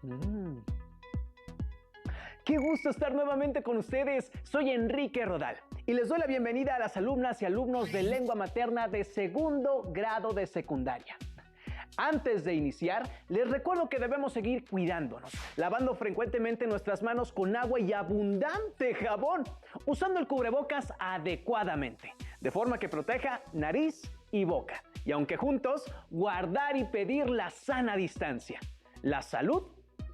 Mm. Qué gusto estar nuevamente con ustedes. Soy Enrique Rodal y les doy la bienvenida a las alumnas y alumnos de lengua materna de segundo grado de secundaria. Antes de iniciar, les recuerdo que debemos seguir cuidándonos, lavando frecuentemente nuestras manos con agua y abundante jabón, usando el cubrebocas adecuadamente, de forma que proteja nariz y boca. Y aunque juntos, guardar y pedir la sana distancia. La salud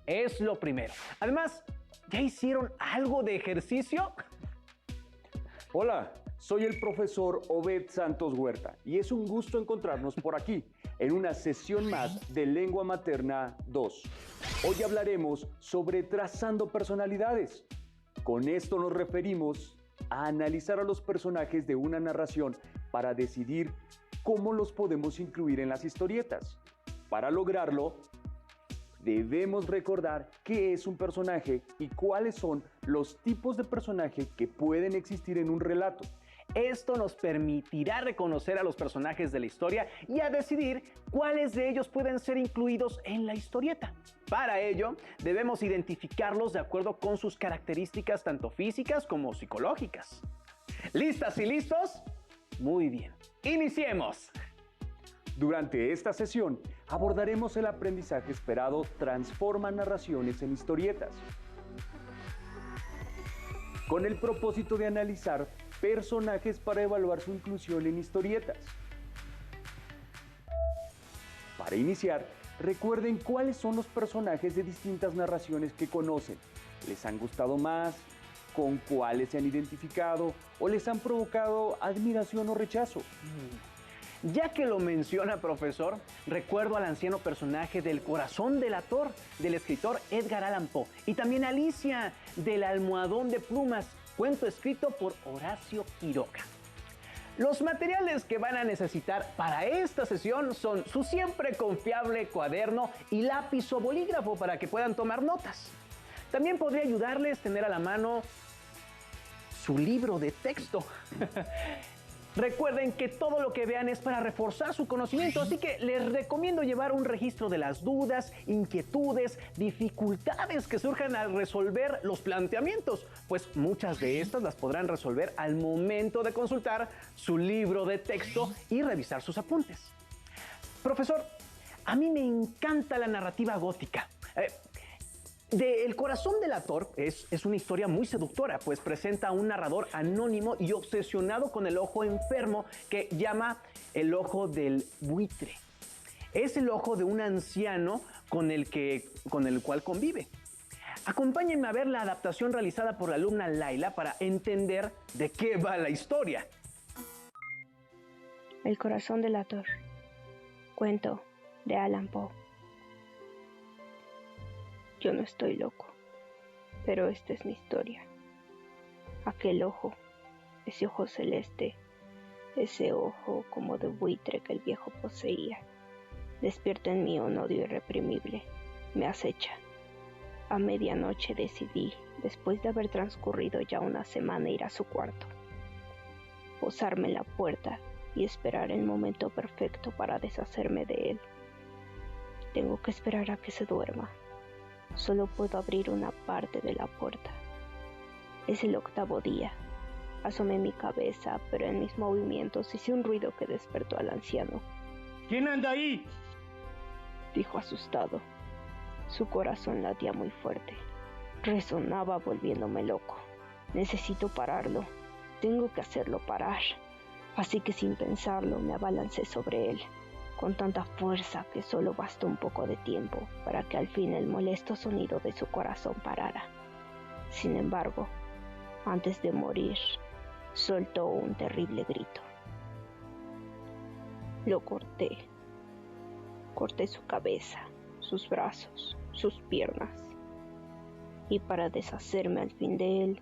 es lo primero. Además, ¿ya hicieron algo de ejercicio? Hola, soy el profesor Obed Santos Huerta y es un gusto encontrarnos por aquí en una sesión más de Lengua Materna 2. Hoy hablaremos sobre trazando personalidades. Con esto nos referimos a analizar a los personajes de una narración para decidir cómo los podemos incluir en las historietas. Para lograrlo, debemos recordar qué es un personaje y cuáles son los tipos de personaje que pueden existir en un relato. Esto nos permitirá reconocer a los personajes de la historia y a decidir cuáles de ellos pueden ser incluidos en la historieta. Para ello, debemos identificarlos de acuerdo con sus características tanto físicas como psicológicas. ¿Listas y listos? Muy bien. ¡Iniciemos! Durante esta sesión abordaremos el aprendizaje esperado transforma narraciones en historietas, con el propósito de analizar personajes para evaluar su inclusión en historietas. Para iniciar, recuerden cuáles son los personajes de distintas narraciones que conocen. ¿Les han gustado más? ¿Con cuáles se han identificado? ¿O les han provocado admiración o rechazo? Ya que lo menciona, profesor, recuerdo al anciano personaje del Corazón delator del escritor Edgar Allan Poe y también a Alicia del Almohadón de Plumas, cuento escrito por Horacio Quiroga. Los materiales que van a necesitar para esta sesión son su siempre confiable cuaderno y lápiz o bolígrafo para que puedan tomar notas. También podría ayudarles tener a la mano su libro de texto. Recuerden que todo lo que vean es para reforzar su conocimiento, así que les recomiendo llevar un registro de las dudas, inquietudes, dificultades que surjan al resolver los planteamientos, pues muchas de estas las podrán resolver al momento de consultar su libro de texto y revisar sus apuntes. Profesor, a mí me encanta la narrativa gótica. El Corazón delator es una historia muy seductora, pues presenta a un narrador anónimo y obsesionado con el ojo enfermo que llama el ojo del buitre. Es el ojo de un anciano con el cual convive. Acompáñenme a ver la adaptación realizada por la alumna Laila para entender de qué va la historia. El Corazón delator. Cuento de Allan Poe. Yo no estoy loco, pero esta es mi historia. Aquel ojo, ese ojo celeste, ese ojo como de buitre que el viejo poseía, despierta en mí un odio irreprimible, me acecha. A medianoche decidí, después de haber transcurrido ya una semana, ir a su cuarto, posarme en la puerta y esperar el momento perfecto para deshacerme de él. Tengo que esperar a que se duerma. Solo puedo abrir una parte de la puerta. Es el 8º día. Asomé mi cabeza, pero en mis movimientos hice un ruido que despertó al anciano. ¿Quién anda ahí?, dijo asustado. Su corazón latía muy fuerte. Resonaba volviéndome loco. Necesito pararlo. Tengo que hacerlo parar. Así que sin pensarlo me abalancé sobre él, con tanta fuerza que solo bastó un poco de tiempo para que al fin el molesto sonido de su corazón parara. Sin embargo, antes de morir, soltó un terrible grito. Lo corté. Corté su cabeza, sus brazos, sus piernas. Y para deshacerme al fin de él,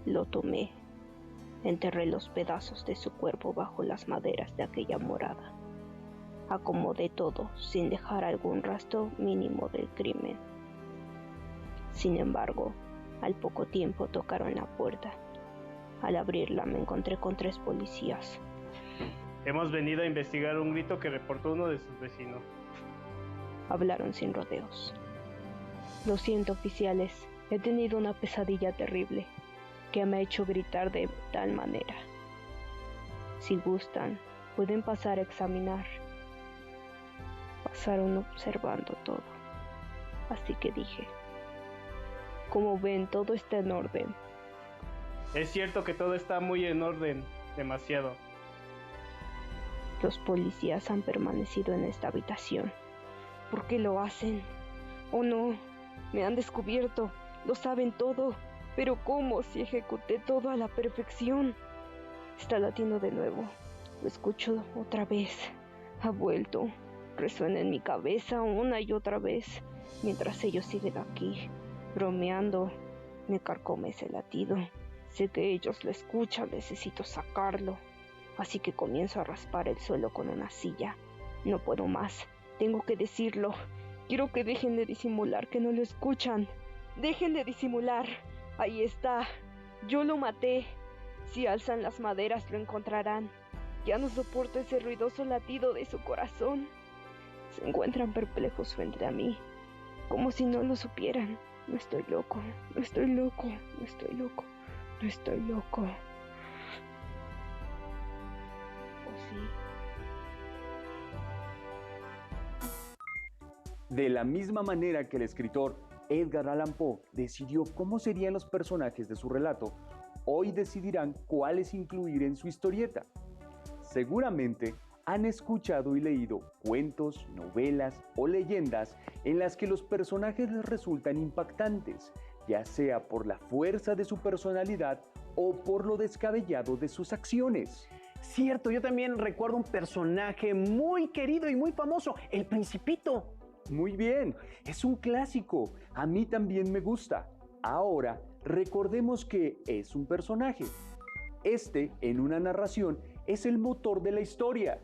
lo tomé. Enterré los pedazos de su cuerpo bajo las maderas de aquella morada. Acomodé todo sin dejar algún rastro mínimo del crimen. Sin embargo, al poco tiempo tocaron la puerta. Al abrirla me encontré con 3 policías. Hemos venido a investigar un grito que reportó uno de sus vecinos. Hablaron sin rodeos. Lo siento, oficiales, he tenido una pesadilla terrible que me ha hecho gritar de tal manera. Si gustan, pueden pasar a examinar. Pasaron observando todo. Así que dije, como ven, todo está en orden. Es cierto que todo está muy en orden, demasiado. Los policías han permanecido en esta habitación. ¿Por qué lo hacen? Oh no, me han descubierto, lo saben todo. Pero ¿cómo si ejecuté todo a la perfección? Está latiendo de nuevo. Lo escucho otra vez. Ha vuelto. Resuena en mi cabeza una y otra vez. Mientras ellos siguen aquí, bromeando, me carcome ese latido. Sé que ellos lo escuchan, necesito sacarlo. Así que comienzo a raspar el suelo con una silla. No puedo más. Tengo que decirlo. Quiero que dejen de disimular que no lo escuchan. Dejen de disimular. Ahí está. Yo lo maté. Si alzan las maderas lo encontrarán. Ya no soporto ese ruidoso latido de su corazón. Se encuentran perplejos frente a mí, como si no lo supieran. No estoy loco, no estoy loco, no estoy loco, no estoy loco. ¿O sí? De la misma manera que el escritor Edgar Allan Poe decidió cómo serían los personajes de su relato, hoy decidirán cuáles incluir en su historieta. Seguramente han escuchado y leído cuentos, novelas o leyendas en las que los personajes les resultan impactantes, ya sea por la fuerza de su personalidad o por lo descabellado de sus acciones. Cierto, yo también recuerdo un personaje muy querido y muy famoso, el Principito. Muy bien, es un clásico, a mí también me gusta. Ahora, recordemos que es un personaje. Este, en una narración, es el motor de la historia.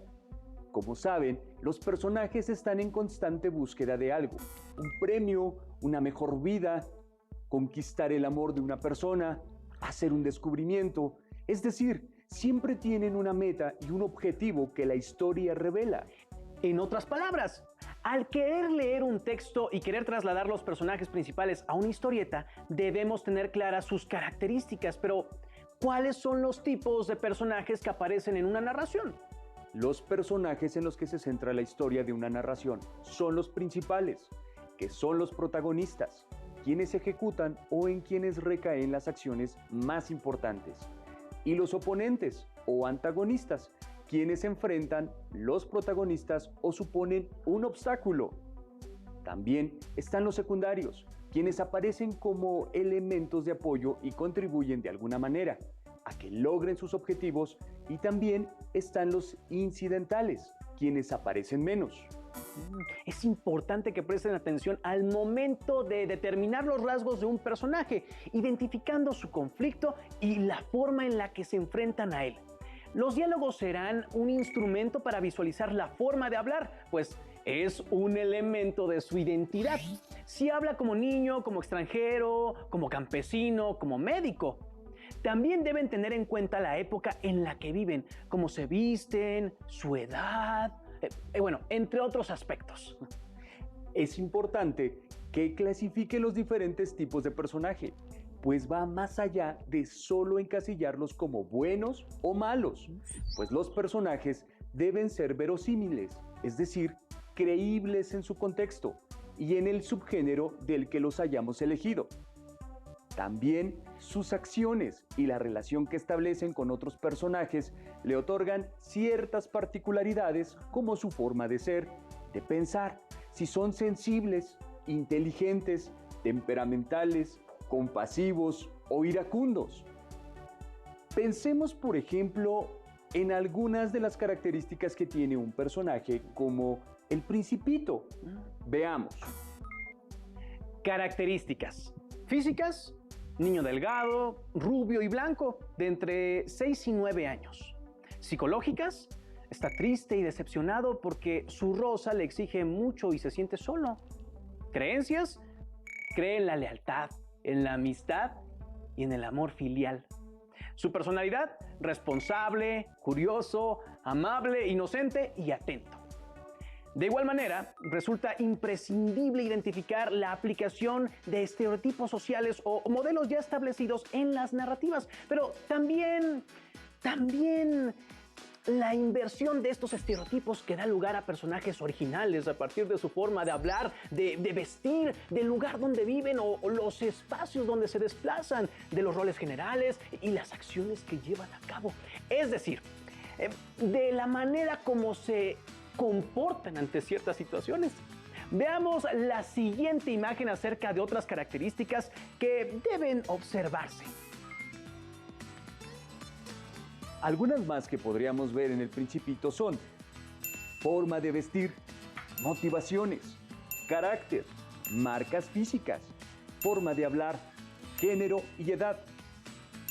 Como saben, los personajes están en constante búsqueda de algo, un premio, una mejor vida, conquistar el amor de una persona, hacer un descubrimiento, es decir, siempre tienen una meta y un objetivo que la historia revela. En otras palabras, al querer leer un texto y querer trasladar los personajes principales a una historieta, debemos tener claras sus características, pero ¿cuáles son los tipos de personajes que aparecen en una narración? Los personajes en los que se centra la historia de una narración son los principales, que son los protagonistas, quienes ejecutan o en quienes recaen las acciones más importantes, y los oponentes o antagonistas, quienes enfrentan los protagonistas o suponen un obstáculo. También están los secundarios, quienes aparecen como elementos de apoyo y contribuyen de alguna manera a que logren sus objetivos, y también están los incidentales, quienes aparecen menos. Es importante que presten atención al momento de determinar los rasgos de un personaje, identificando su conflicto y la forma en la que se enfrentan a él. Los diálogos serán un instrumento para visualizar la forma de hablar, pues es un elemento de su identidad. Si habla como niño, como extranjero, como campesino, como médico. También deben tener en cuenta la época en la que viven, cómo se visten, su edad, entre otros aspectos. Es importante que clasifique los diferentes tipos de personaje, pues va más allá de solo encasillarlos como buenos o malos, pues los personajes deben ser verosímiles, es decir, creíbles en su contexto y en el subgénero del que los hayamos elegido. También sus acciones y la relación que establecen con otros personajes le otorgan ciertas particularidades, como su forma de ser, de pensar, si son sensibles, inteligentes, temperamentales, compasivos o iracundos. Pensemos, por ejemplo, en algunas de las características que tiene un personaje como el Principito. Veamos. Características físicas: niño delgado, rubio y blanco, de entre 6 y 9 años. Psicológicas: está triste y decepcionado porque su rosa le exige mucho y se siente solo. Creencias: cree en la lealtad, en la amistad y en el amor filial. Su personalidad: responsable, curioso, amable, inocente y atento. De igual manera, resulta imprescindible identificar la aplicación de estereotipos sociales o modelos ya establecidos en las narrativas, pero también la inversión de estos estereotipos que da lugar a personajes originales a partir de su forma de hablar, de vestir, del lugar donde viven o los espacios donde se desplazan, de los roles generales y las acciones que llevan a cabo. Es decir, de la manera como se comportan ante ciertas situaciones. Veamos la siguiente imagen acerca de otras características que deben observarse. Algunas más que podríamos ver en El Principito son forma de vestir, motivaciones, carácter, marcas físicas, forma de hablar, género y edad,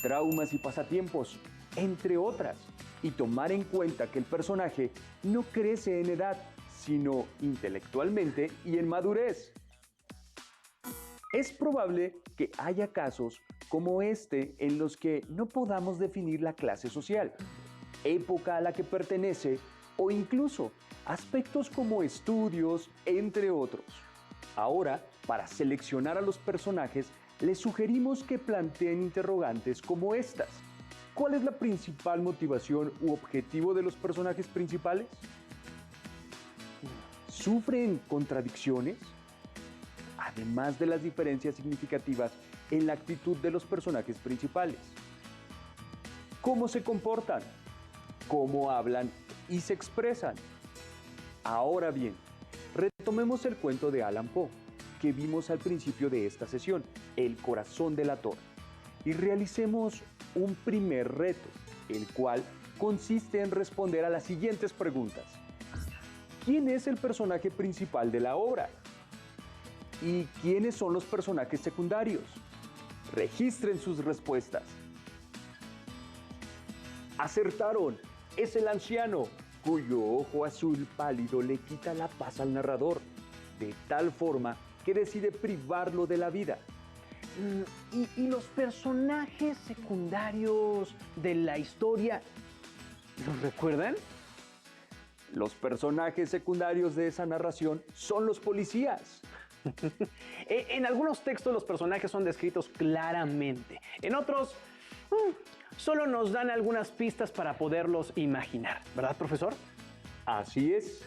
traumas y pasatiempos, entre otras. Y tomar en cuenta que el personaje no crece en edad, sino intelectualmente y en madurez. Es probable que haya casos como este en los que no podamos definir la clase social, época a la que pertenece o incluso aspectos como estudios, entre otros. Ahora, para seleccionar a los personajes, les sugerimos que planteen interrogantes como estas. ¿Cuál es la principal motivación u objetivo de los personajes principales? ¿Sufren contradicciones? Además de las diferencias significativas en la actitud de los personajes principales. ¿Cómo se comportan? ¿Cómo hablan y se expresan? Ahora bien, retomemos el cuento de Allan Poe, que vimos al principio de esta sesión, El corazón delator, y realicemos un primer reto, el cual consiste en responder a las siguientes preguntas. ¿Quién es el personaje principal de la obra? ¿Y quiénes son los personajes secundarios? Registren sus respuestas. Acertaron. Es el anciano, cuyo ojo azul pálido le quita la paz al narrador, de tal forma que decide privarlo de la vida. ¿Y los personajes secundarios de la historia los recuerdan? Los personajes secundarios de esa narración son los policías. En algunos textos los personajes son descritos claramente. En otros, solo nos dan algunas pistas para poderlos imaginar. ¿Verdad, profesor? Así es.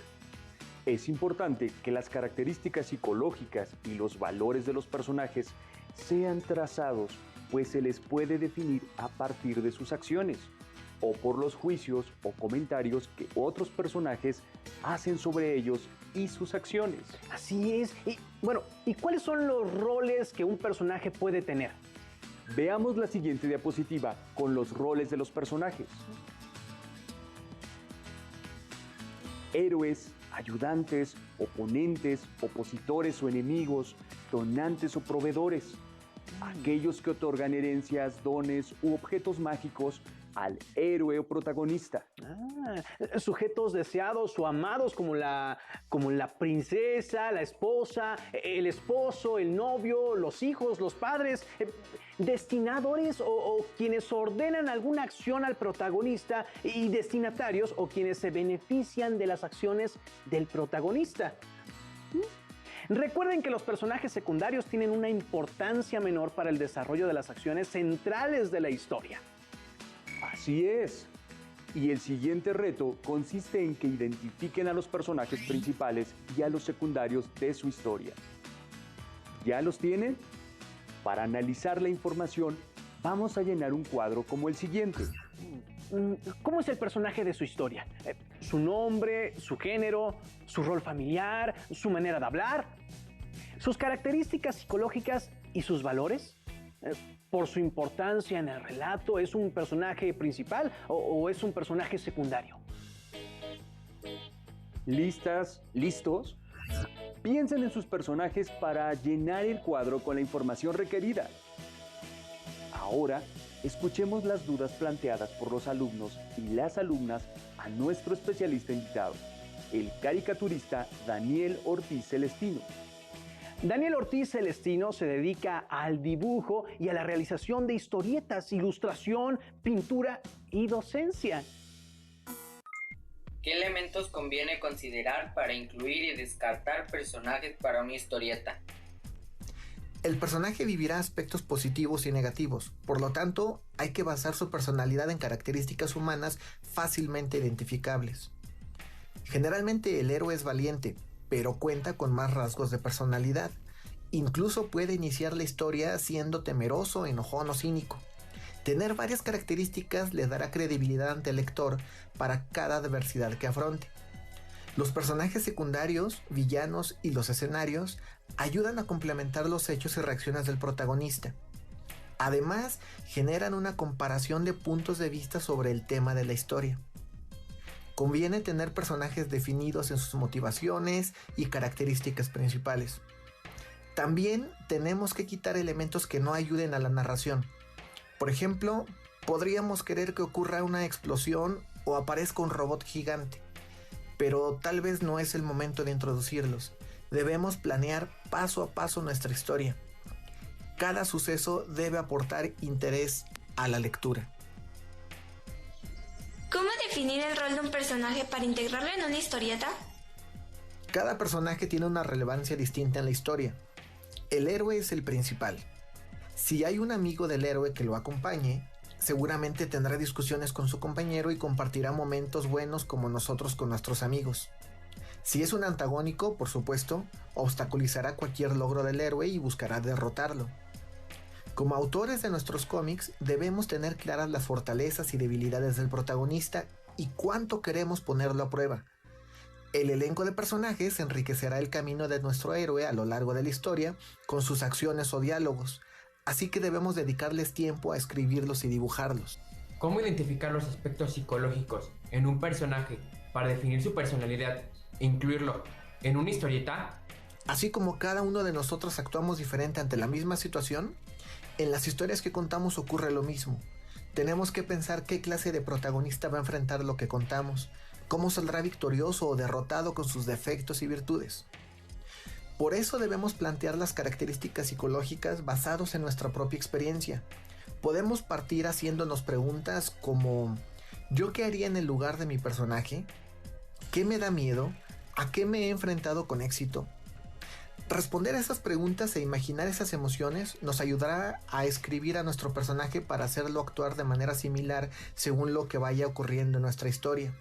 Es importante que las características psicológicas y los valores de los personajes sean trazados, pues se les puede definir a partir de sus acciones o por los juicios o comentarios que otros personajes hacen sobre ellos y sus acciones. Así es. ¿Y cuáles son los roles que un personaje puede tener? Veamos la siguiente diapositiva con los roles de los personajes. Héroes, ayudantes, oponentes, opositores o enemigos, donantes o proveedores. Aquellos que otorgan herencias, dones u objetos mágicos al héroe o protagonista. Sujetos deseados o amados como la princesa, la esposa, el esposo, el novio, los hijos, los padres, destinadores o quienes ordenan alguna acción al protagonista y destinatarios o quienes se benefician de las acciones del protagonista. Recuerden que los personajes secundarios tienen una importancia menor para el desarrollo de las acciones centrales de la historia. Así es. Y el siguiente reto consiste en que identifiquen a los personajes principales y a los secundarios de su historia. ¿Ya los tienen? Para analizar la información, vamos a llenar un cuadro como el siguiente. ¿Cómo es el personaje de su historia? ¿Su nombre, su género, su rol familiar, su manera de hablar? ¿Sus características psicológicas y sus valores? ¿Por su importancia en el relato, es un personaje principal o es un personaje secundario? ¿Listas? ¿Listos? Piensen en sus personajes para llenar el cuadro con la información requerida. Ahora, escuchemos las dudas planteadas por los alumnos y las alumnas a nuestro especialista invitado, el caricaturista Daniel Ortiz Celestino. Daniel Ortiz Celestino se dedica al dibujo y a la realización de historietas, ilustración, pintura y docencia. ¿Qué elementos conviene considerar para incluir y descartar personajes para una historieta? El personaje vivirá aspectos positivos y negativos, por lo tanto, hay que basar su personalidad en características humanas fácilmente identificables. Generalmente el héroe es valiente, pero cuenta con más rasgos de personalidad. Incluso puede iniciar la historia siendo temeroso, enojón o cínico. Tener varias características le dará credibilidad ante el lector para cada adversidad que afronte. Los personajes secundarios, villanos y los escenarios ayudan a complementar los hechos y reacciones del protagonista. Además, generan una comparación de puntos de vista sobre el tema de la historia. Conviene tener personajes definidos en sus motivaciones y características principales. También tenemos que quitar elementos que no ayuden a la narración. Por ejemplo, podríamos querer que ocurra una explosión o aparezca un robot gigante, pero tal vez no es el momento de introducirlos. Debemos planear paso a paso nuestra historia. Cada suceso debe aportar interés a la lectura. ¿Cómo definir el rol de un personaje para integrarlo en una historieta? Cada personaje tiene una relevancia distinta en la historia. El héroe es el principal. Si hay un amigo del héroe que lo acompañe, seguramente tendrá discusiones con su compañero y compartirá momentos buenos como nosotros con nuestros amigos. Si es un antagónico, por supuesto, obstaculizará cualquier logro del héroe y buscará derrotarlo. Como autores de nuestros cómics, debemos tener claras las fortalezas y debilidades del protagonista y cuánto queremos ponerlo a prueba. El elenco de personajes enriquecerá el camino de nuestro héroe a lo largo de la historia con sus acciones o diálogos, así que debemos dedicarles tiempo a escribirlos y dibujarlos. ¿Cómo identificar los aspectos psicológicos en un personaje para definir su personalidad e incluirlo en una historieta? Así como cada uno de nosotros actuamos diferente ante la misma situación, en las historias que contamos ocurre lo mismo. Tenemos que pensar qué clase de protagonista va a enfrentar lo que contamos, cómo saldrá victorioso o derrotado con sus defectos y virtudes. Por eso debemos plantear las características psicológicas basados en nuestra propia experiencia. Podemos partir haciéndonos preguntas como: ¿yo qué haría en el lugar de mi personaje? ¿Qué me da miedo? ¿A qué me he enfrentado con éxito? Responder a esas preguntas e imaginar esas emociones nos ayudará a escribir a nuestro personaje para hacerlo actuar de manera similar según lo que vaya ocurriendo en nuestra historia.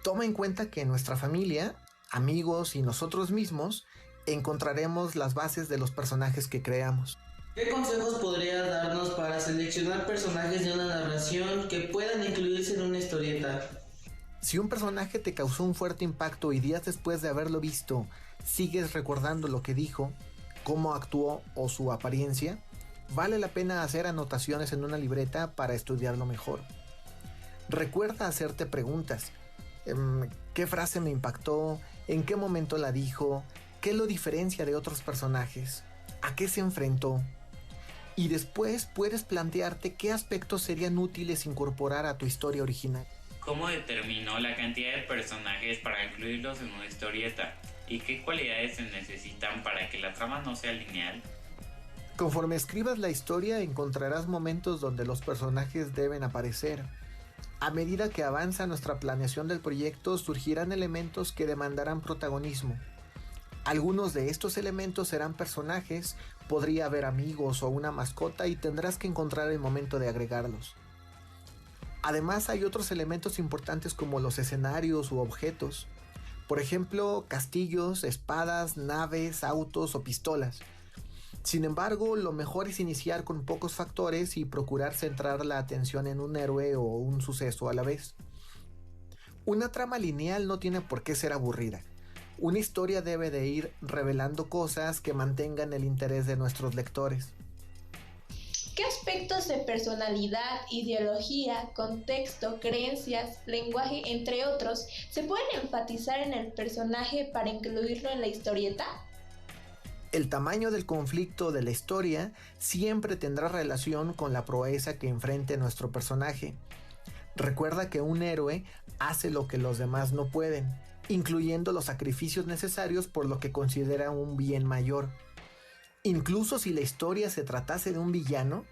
Toma en cuenta que en nuestra familia, amigos y nosotros mismos encontraremos las bases de los personajes que creamos. ¿Qué consejos podrías darnos para seleccionar personajes de una narración que puedan incluirse en una historieta? Si un personaje te causó un fuerte impacto y días después de haberlo visto, sigues recordando lo que dijo, cómo actuó o su apariencia, vale la pena hacer anotaciones en una libreta para estudiarlo mejor. Recuerda hacerte preguntas. ¿Qué frase me impactó? ¿En qué momento la dijo? ¿Qué lo diferencia de otros personajes? ¿A qué se enfrentó? Y después puedes plantearte qué aspectos serían útiles incorporar a tu historia original. ¿Cómo determinó la cantidad de personajes para incluirlos en una historieta? ¿Y qué cualidades se necesitan para que la trama no sea lineal? Conforme escribas la historia encontrarás momentos donde los personajes deben aparecer. A medida que avanza nuestra planeación del proyecto, surgirán elementos que demandarán protagonismo. Algunos de estos elementos serán personajes, podría haber amigos o una mascota y tendrás que encontrar el momento de agregarlos. Además, hay otros elementos importantes como los escenarios u objetos. Por ejemplo, castillos, espadas, naves, autos o pistolas. Sin embargo, lo mejor es iniciar con pocos factores y procurar centrar la atención en un héroe o un suceso a la vez. Una trama lineal no tiene por qué ser aburrida. Una historia debe de ir revelando cosas que mantengan el interés de nuestros lectores. ¿Qué aspectos de personalidad, ideología, contexto, creencias, lenguaje, entre otros, se pueden enfatizar en el personaje para incluirlo en la historieta? El tamaño del conflicto de la historia siempre tendrá relación con la proeza que enfrente nuestro personaje. Recuerda que un héroe hace lo que los demás no pueden, incluyendo los sacrificios necesarios por lo que considera un bien mayor. Incluso si la historia se tratase de un villano,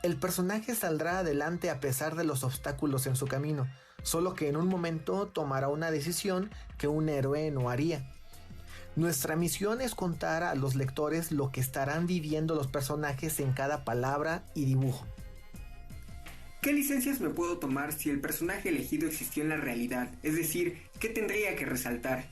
El personaje saldrá adelante a pesar de los obstáculos en su camino, solo que en un momento tomará una decisión que un héroe no haría. Nuestra misión es contar a los lectores lo que estarán viviendo los personajes en cada palabra y dibujo. ¿Qué licencias me puedo tomar si el personaje elegido existió en la realidad? Es decir, ¿qué tendría que resaltar?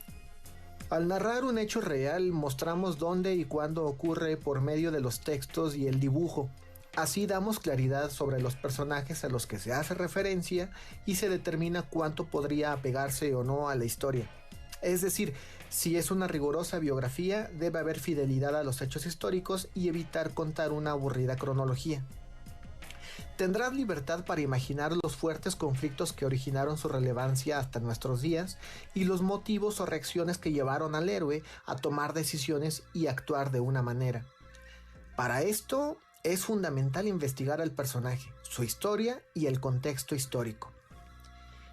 Al narrar un hecho real, mostramos dónde y cuándo ocurre por medio de los textos y el dibujo. Así damos claridad sobre los personajes a los que se hace referencia y se determina cuánto podría apegarse o no a la historia. Es decir, si es una rigurosa biografía, debe haber fidelidad a los hechos históricos y evitar contar una aburrida cronología. Tendrás libertad para imaginar los fuertes conflictos que originaron su relevancia hasta nuestros días y los motivos o reacciones que llevaron al héroe a tomar decisiones y actuar de una manera. Para esto es fundamental investigar al personaje, su historia y el contexto histórico.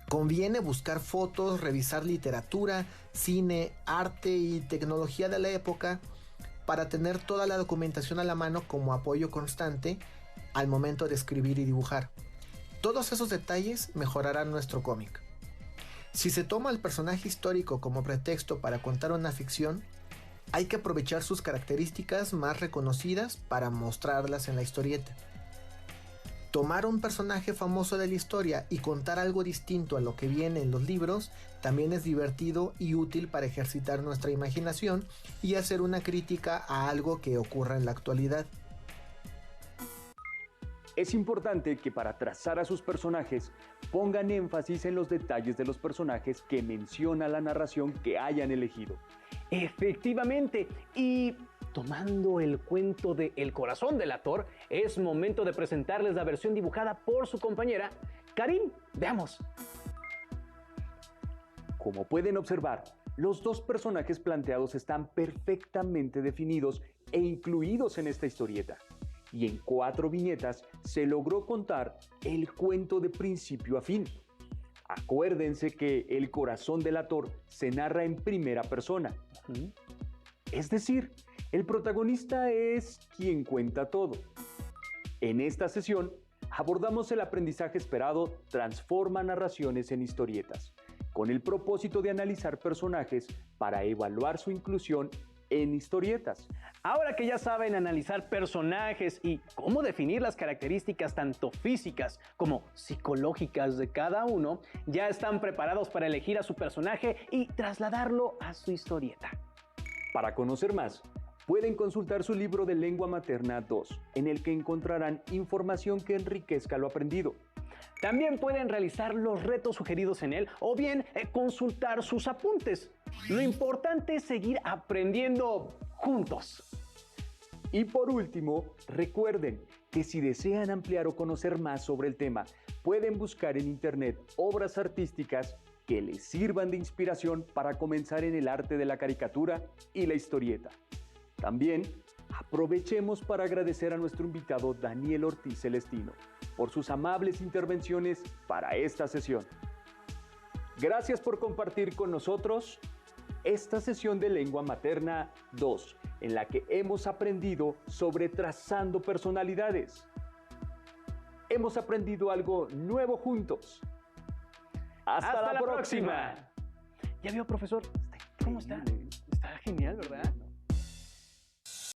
Conviene buscar fotos, revisar literatura, cine, arte y tecnología de la época para tener toda la documentación a la mano como apoyo constante al momento de escribir y dibujar. Todos esos detalles mejorarán nuestro cómic. Si se toma al personaje histórico como pretexto para contar una ficción, hay que aprovechar sus características más reconocidas para mostrarlas en la historieta. Tomar un personaje famoso de la historia y contar algo distinto a lo que viene en los libros también es divertido y útil para ejercitar nuestra imaginación y hacer una crítica a algo que ocurra en la actualidad. Es importante que para trazar a sus personajes pongan énfasis en los detalles de los personajes que menciona la narración que hayan elegido. Efectivamente, y tomando el cuento de El corazón delator, es momento de presentarles la versión dibujada por su compañera, Karin. Veamos. Como pueden observar, los dos personajes planteados están perfectamente definidos e incluidos en esta historieta. Y en 4 viñetas se logró contar el cuento de principio a fin. Acuérdense que El corazón delator se narra en primera persona. Es decir, el protagonista es quien cuenta todo. En esta sesión abordamos el aprendizaje esperado Transforma narraciones en historietas, con el propósito de analizar personajes para evaluar su inclusión en historietas. Ahora que ya saben analizar personajes y cómo definir las características tanto físicas como psicológicas de cada uno, ya están preparados para elegir a su personaje y trasladarlo a su historieta. Para conocer más, pueden consultar su libro de Lengua Materna 2, en el que encontrarán información que enriquezca lo aprendido. También pueden realizar los retos sugeridos en él o bien consultar sus apuntes. Lo importante es seguir aprendiendo juntos. Y por último, recuerden que si desean ampliar o conocer más sobre el tema, pueden buscar en internet obras artísticas que les sirvan de inspiración para comenzar en el arte de la caricatura y la historieta. También aprovechemos para agradecer a nuestro invitado Daniel Ortiz Celestino por sus amables intervenciones para esta sesión. Gracias por compartir con nosotros esta sesión de Lengua Materna 2, en la que hemos aprendido sobre trazando personalidades. Hemos aprendido algo nuevo juntos. ¡Hasta la próxima! Ya vio, profesor. ¿Cómo está? Está genial, ¿verdad?